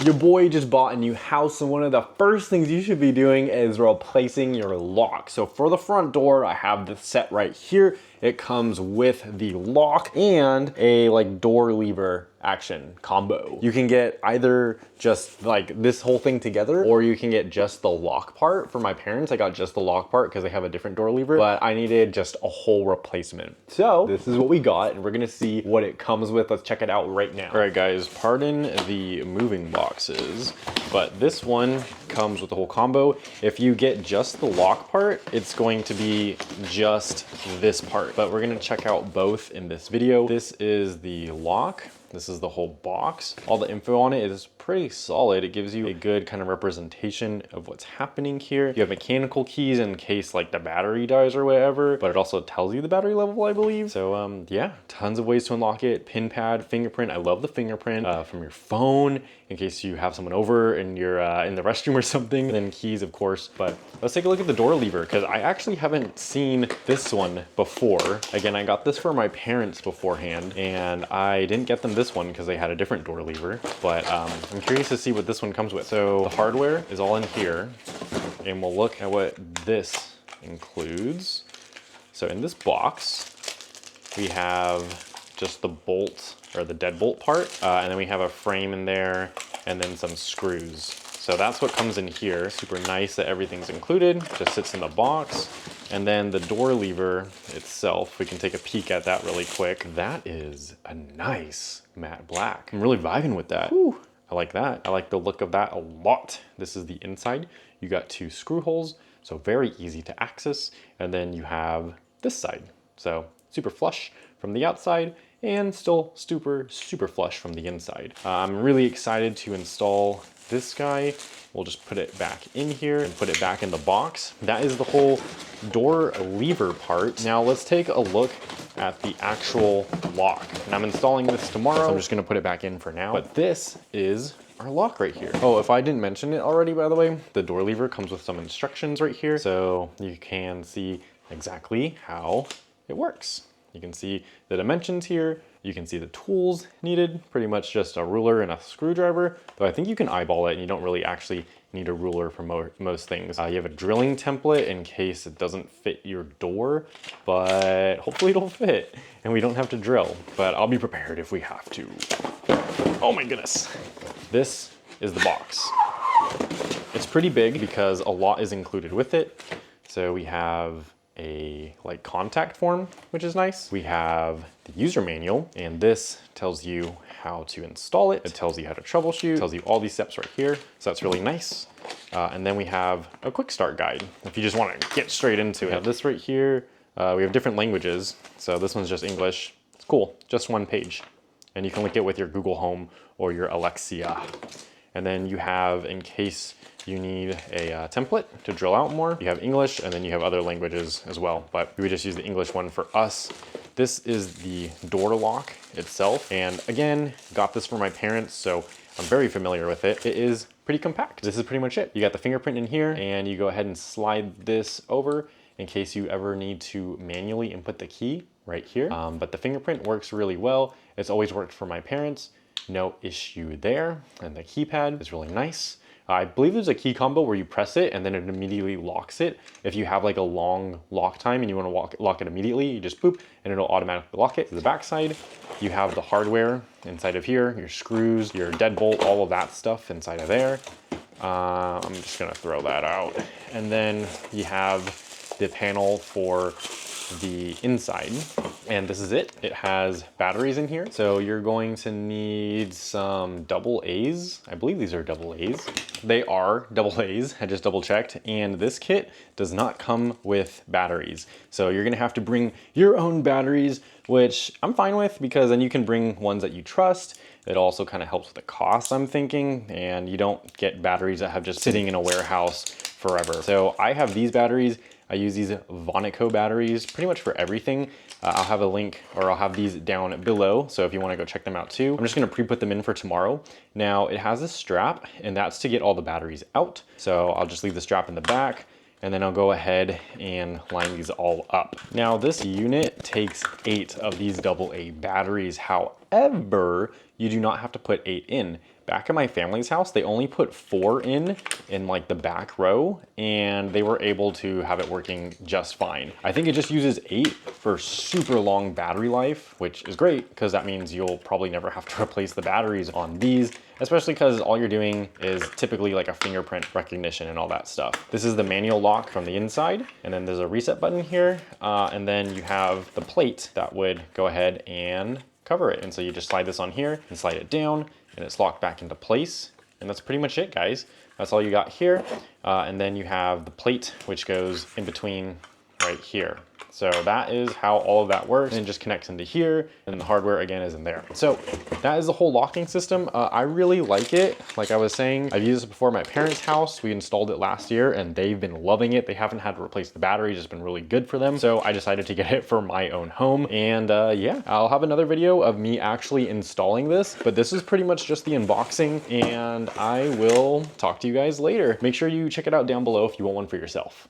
Your boy just bought a new house, and one of the first things you should be doing is replacing your lock. So for the front door, I have this set right here. It comes with the lock and a like door lever action combo. You can get either just like this whole thing together, or you can get just the lock part. For my parents, I got just the lock part because they have a different door lever, but I needed just a whole replacement. So this is what we got, and we're gonna see what it comes with. Let's check it out right now. All right guys, pardon the moving boxes, but this one comes with the whole combo. If you get just the lock part, it's going to be just this part, but we're gonna check out both in this video. This is the lock. This is the whole box. All the info on it is pretty solid. It gives you a good kind of representation of what's happening here. You have mechanical keys in case like the battery dies or whatever, but it also tells you the battery level, I believe. So yeah, tons of ways to unlock it. Pin pad, fingerprint. I love the fingerprint from your phone in case you have someone over and you're in the restroom or something. And then keys, of course. But let's take a look at the door lever, because I actually haven't seen this one before. Again, I got this for my parents beforehand, and I didn't get them this one because they had a different door lever. But I'm curious to see what this one comes with. So the hardware is all in here, and we'll look at what this includes. So in this box, we have just the bolt, or the deadbolt part, and then we have a frame in there, and then some screws. So that's what comes in here. Super nice that everything's included, just sits in the box. And then the door lever itself, we can take a peek at that really quick. That is a nice matte black. I'm really vibing with that. Whew. I like that. I like the look of that a lot. This is the inside. You got 2 screw holes, so very easy to access. And then you have this side. So super flush from the outside, and still super flush from the inside. I'm really excited to install this guy. We'll just put it back in here and put it back in the box. That is the whole door lever part. Now let's take a look at the actual lock. And I'm installing this tomorrow, so I'm just gonna put it back in for now. But this is our lock right here. Oh, if I didn't mention it already, by the way, the door lever comes with some instructions right here, so you can see exactly how it works. You can see the dimensions here. You can see the tools needed, pretty much just a ruler and a screwdriver, though I think you can eyeball it and you don't really actually need a ruler for most things. You have a drilling template in case it doesn't fit your door, but hopefully it'll fit and we don't have to drill, but I'll be prepared if we have to. Oh my goodness. This is the box. It's pretty big because a lot is included with it. So we have a like contact form, which is nice. We have the user manual, and this tells you how to install it. It tells you how to troubleshoot, tells you all these steps right here. So that's really nice. And then we have a quick start guide if you just want to get straight into it. We have this right here. We have different languages. So this one's just English. It's cool, just one page. And you can link it with your Google Home or your Alexa. And then you have, in case you need a template to drill out more, you have English, and then you have other languages as well, but we would just use the English one for us. This is the door lock itself, and again, got this for my parents, so I'm very familiar with it. It is pretty compact. This is pretty much it. You got the fingerprint in here, and you go ahead and slide this over in case you ever need to manually input the key right here. But the fingerprint works really well. It's always worked for my parents. No issue there. And the keypad is really nice. I believe there's a key combo where you press it and then it immediately locks it. If you have like a long lock time and you want to lock it immediately, you just boop and it'll automatically lock it. To the back side, you have the hardware inside of here, your screws, your deadbolt, all of that stuff inside of there. I'm just gonna throw that out. And then you have the panel for the inside, and this is it. It has batteries in here, so you're going to need some double A's. I believe these are double A's. They are double A's, I just double checked, and this kit does not come with batteries. So you're gonna have to bring your own batteries, which I'm fine with because then you can bring ones that you trust. It also kind of helps with the cost, I'm thinking, and you don't get batteries that have just sitting in a warehouse forever. So I have these batteries. I use these Vonico batteries pretty much for everything. I'll have a link, or I'll have these down below, so if you want to go check them out too. I'm just going to pre-put them in for tomorrow. Now it has a strap, and that's to get all the batteries out. So I'll just leave the strap in the back, and then I'll go ahead and line these all up. Now this unit takes 8 of these AA batteries. However, you do not have to put 8 in, back at my family's house, they only put 4 in like the back row, and they were able to have it working just fine. I think it just uses 8 for super long battery life, which is great because that means you'll probably never have to replace the batteries on these, especially because all you're doing is typically like a fingerprint recognition and all that stuff. This is the manual lock from the inside, and then there's a reset button here, and then you have the plate that would go ahead and cover it. And so you just slide this on here and slide it down, and it's locked back into place. And that's pretty much it, guys. That's all you got here. And then you have the plate, which goes in between right here. So that is how all of that works, and it just connects into here, and then the hardware again is in there. So that is the whole locking system. I really like it. Like I was saying, I've used this before at my parents' house. We installed it last year and they've been loving it. They haven't had to replace the batteries. It's been really good for them. So I decided to get it for my own home. And yeah, I'll have another video of me actually installing this, but this is pretty much just the unboxing, and I will talk to you guys later. Make sure you check it out down below if you want one for yourself.